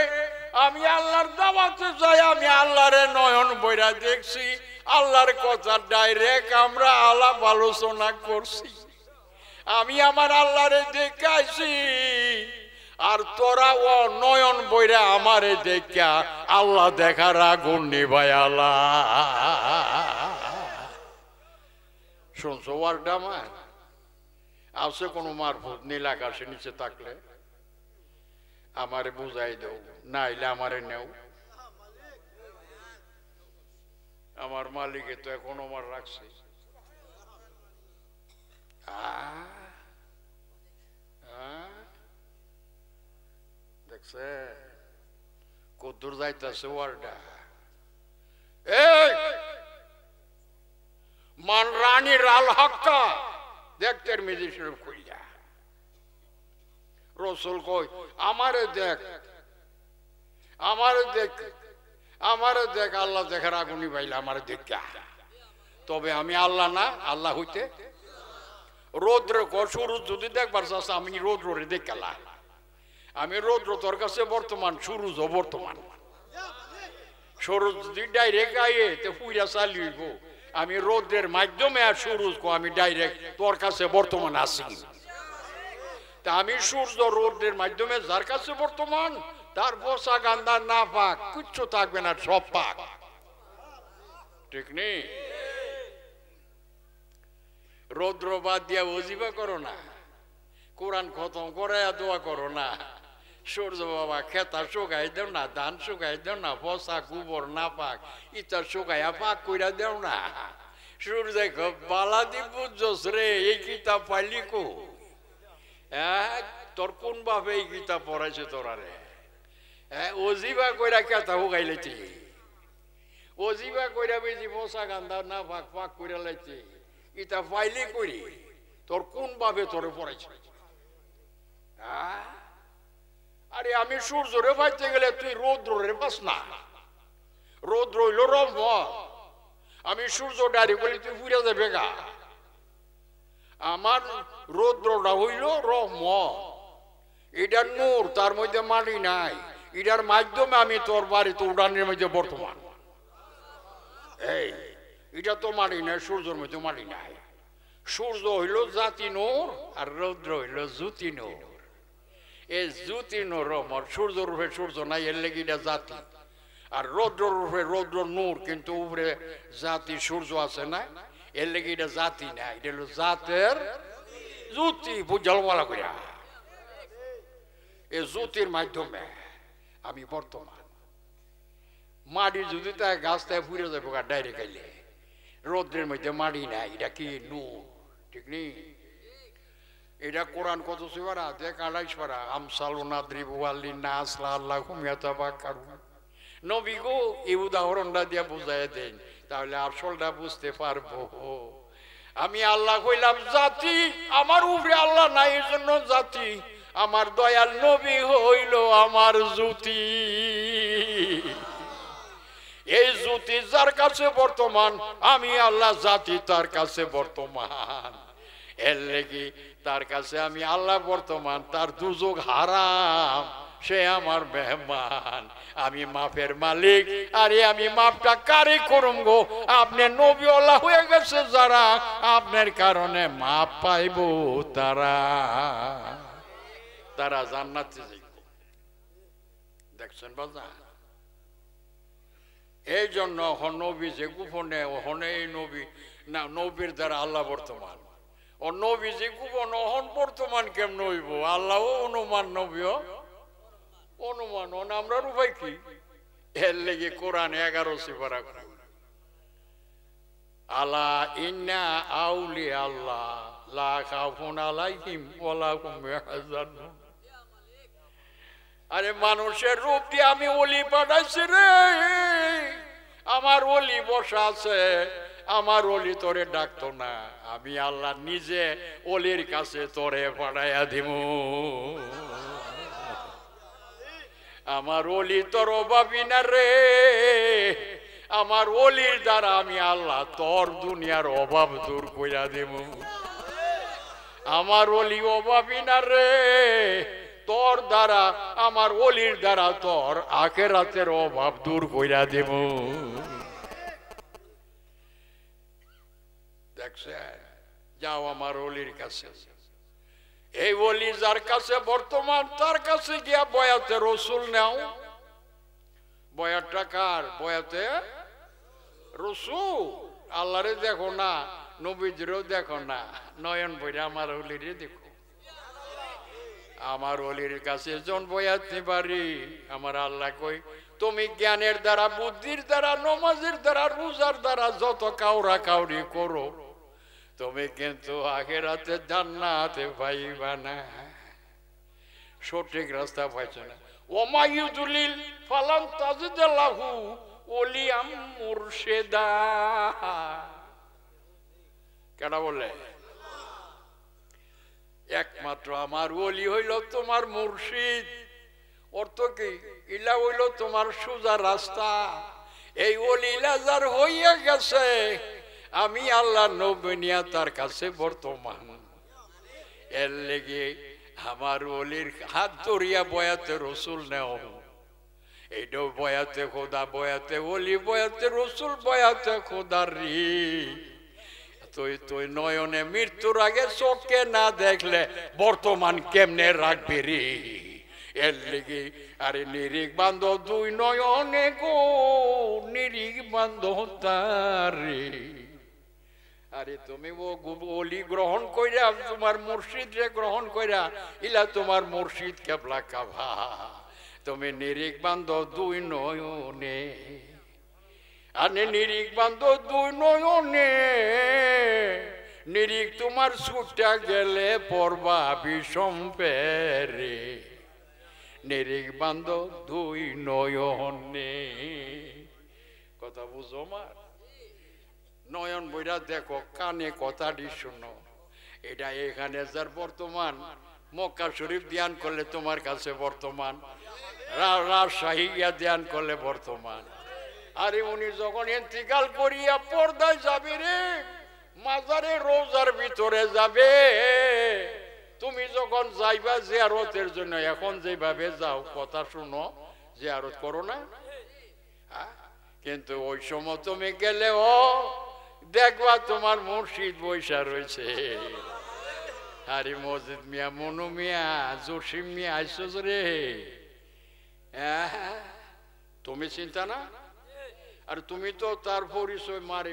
আমি আল্লাহর দাওয়াতে যাই, আমি আল্লাহরে নয়ন বইরা দেখছি, আল্লাহর কথা ডাইরেক্ট আমরা আলাপ আলোচনা করছি। আমি আমার আল্লাহরে দেখাইছি, আর তোরা ও নয়ন বইরা আমারে দেখা আল্লাহ দেখার আগুন নিভাই। আল্লাহ শুনছো ওয়ার্ডটা আমার আছে কোনো মারফত? নীল আকাশে নিচে থাকলে আমারে বুঝাই দেও, নাইলে আমারে নেও। আমার মালিকে তো এখন আমার রাখছে। দেখছে কদ্দুর যাইতেছে ওয়ার্ডা। মান রানী রাল হক্কা দেখতে মেজি শুরু করিয়া রসুল কই আমারে দেখ, আমারে দেখ, আমারে দেখ। আল্লাহ দেখার আগুনি পাইলে আমারে দেখা, তবে আমি আল্লাহ না, আল্লাহ হইতে রৌদ্র সুরু যদি দেখবার চাষ আমি রৌদ্রে দেখালা। আমি রৌদ্র তোর কাছে বর্তমান, সুরুজ বর্তমান। সূরজ যদি ডাইরেক্ট আইয়ে তো পুইরা চালিব, আমি রৌদ্রের মাধ্যমে আর সুরুজ আমি ডাইরেক্ট তোর কাছে বর্তমান আছি। তা আমি সূর্য রৌদ্রের মাধ্যমে যার কাছে বর্তমান, তার বসা গান্ধা না পাক কিচ্ছু থাকবে না, সব পাক। ঠিক নেই? রৌদ্র বাদ দিয়া ওজিবা করো না, কোরআন খতম করে দোয়া করো না। সূর্য বাবা খেতা শুকাই দেও না, ধান শুকাই দেও না, বসা গোবর না পাক ইটা শুকাইয়া পাক কইরা দেও না। সূর্য বালাদি বুঝছস রে, এই কিতাব পাইলি কো? তোর কোন ভাবে এই কিতাব পড়াইছে তোরা রে? ওজিবা কইরা খেতা শুকাই লেছি, ওজিবা কইরা বেশি বসা গান্ধা না পাক পাক কইরা লাইছি, ইটা পাইলি করি? তোর কোন ভাবে তোরে পড়াইছে? আরে আমি সূর্যরে পাইতে গেলে তুই রৌদ্রে পাস না। রৌদ্র হইল রহমত, আমি সূর্য ডারি বলি তুই পুড়ে যাবে গা। আমার রৌদ্রটা হইল রহমত, এটার নূর, তার মধ্যে মাটি নাই। এটার মাধ্যমে আমি তোর বাড়িতে উড়ানের মধ্যে বর্তমান। এই এটা তো মাটি নাই, সূর্যের মধ্যে মাটি নাই। সূর্য হইল জাতি নূর, আর রৌদ্র হইল জ্যোতি নূর। এই জ্যোতি নূর রহমত, সূর্য রূপে সূর্য নাই, এর লেগে এটা জাতি। আর রৌদ্র রূপে রৌদ্র নূর, কিন্তু উপরে জাতি সূর্য আছে না, এর লেগে এটা জাতি না, এটা হলো জাতের জ্যোতি বুঝলওয়ালা করিয়া এই জ্যোতির মাধ্যমে আমি বর্তমান মাটি যদি তাই গাছটায় ফুরে যাবো ডাইরেক্ট আইলে রৌদ্রের মধ্যে মাটি নাই এটা কি নূর ঠিক নেই এটা কোরআন কত সুবারা দেখ 28 পারা আমসালুনা দ্রিবুয়াল্লি নাসলা আল্লাহ হুমিয়াতা বা কারু নবী গো এই উদাহরণটা দিয়া বুঝাই দেন তাহলে আসলটা বুঝতে পারবো আমি আল্লাহ কইলাম জাতি আমার উপরে আল্লাহ নাই এই জন্য জাতি আমার দয়াল নবী হইল আমার জ্যোতি এই জ্যোতি যার কাছে বর্তমান আমি আল্লাহ জাতি তার কাছে বর্তমান এর লেগে তার কাছে আমি আল্লাহ বর্তমান তার দুযোগ হারাম সে আমার মেহমান আমি মাফের মালিক আরে আমি মাফটা কারে করুম গো আপনি নবী আল্লাহ হয়ে গেছে যারা আপনার কারণে মাফ পাইব তারা তারা জান্নাতে যাইব দেখছেন বাজার এই জন্য নবী যে গোপনে হনে এই নবী না নবীর দ্বারা আল্লাহ বর্তমান ও নবী যে গোপন হন বর্তমান কেমন হইব আল্লাহ অনুমান নবীও অনুমান হন আমরা উপায় কি এর লেগে কোরআন 11 সিপারা আলা ইন্না আউলি আল্লাহ লা খাউফুন আলাইহিম ওয়ালা হুম ইয়াহজানুন আরে মানুষের রূপ দিয়ে আমি ওলি পাঠাইছি রে আমার ওলি বসা আছে আমার ওলি তোরে ডাকতো না আমি আল্লাহ নিজে ওলির কাছে তোরে পাঠাইয়া দিমু আমার ওলি তোর অভাবী না রে আমার ওলির দ্বারা আমি আল্লাহ তোর দুনিয়ার অভাব দূর কইরা দিমু আমার ওলি অভাবী না রে তোর দ্বারা আমার ওলির দ্বারা তোর আখিরাতের অভাব দূর কইরা দেব দেখছেন যাও আমার ওলির কাছে এই ওলি যার কাছে বর্তমান তার কাছে গিয়া বয়াতে রসুল নাও বয়াতটা কার বয়াতে রসুল আল্লাহরে দেখো না নবীজিরও দেখো না নয়ন বইরা আমার ওলিরে দেখো আমার ওলির কাছে জন বয়াতে পারি আমার আল্লাহ কই তুমি জ্ঞানের দ্বারা বুদ্ধির দ্বারা নমাজের দ্বারা রোজার দ্বারা যত কাউরা কাউরি করো তুমি কিন্তু আখিরাতে জান্নাতে পাইবা না সঠিক রাস্তা পাইছো না ওমা ইউদুলিল ফালাম তাজিদ লাহু ওলিয়াম মুরশিদা কেডা বলে একমাত্র আমার ওলি হইল তোমার মুর্শিদ অর্থ কি ইলা হইল তোমার সোজা রাস্তা এই ওলি লাজার হইয়া গেছে আমি আল্লাহ নবনিয়া তার কাছে বর্তমান এর লেগে আমার ওলির হাত ধরিয়া বয়াতে রসুল নেও এইটাও বয়াতে খোদা বয়াতে ওলি বয়াতে রসুল বয়াতে খোদার রি তুই নয়নে মৃত্যুর আগে চোখে না দেখলে বর্তমান কেমনে রাখবি রে এর লেগে আরে নিরিখ বান্ধ দুই নয়নে গো নিরিখ বান্ধ তারে আরে তুমি ও ওলি গ্রহণ কইরা তোমার মুর্শিদ রে গ্রহণ কইরা ইলা তোমার মুর্শিদ কেবলা কাভা তুমি নিরিখ বান্ধ দুই নয়নে আনে নিরিখ বান্ধ দুই নয়নে নিরিখ তোমার ছুটা গেলে পড়বা বিষম পেরে নিরিখ বান্ধ দুই নয়নে কথা বুঝো মার নয়ন বইরা দেখো কানে কথাটি শুনো এটা এখানে যার বর্তমান মক্কা শরীফ ধ্যান করলে তোমার কাছে বর্তমান রাজশাহী ধ্যান করলে বর্তমান আরে উনি যখন ইন্তিকাল করিয়া পর্দায় যাবে রে মাজারে রোজার ভিতরে যাবে তুমি যখন যাইবা জিয়ারতের জন্য এখন যেভাবে যাও কথা শুনো জিয়ারত করো না কিন্তু ওই সময় তুমি গেলেও দেখবা তোমার মুর্শিদ বৈশা রয়েছে আরে মসজিদ মিয়া মনু মিয়া জসিম মিয়া আইসোস রে তুমি চিন্তা না আর তুমি তো তার পরিচয় মারি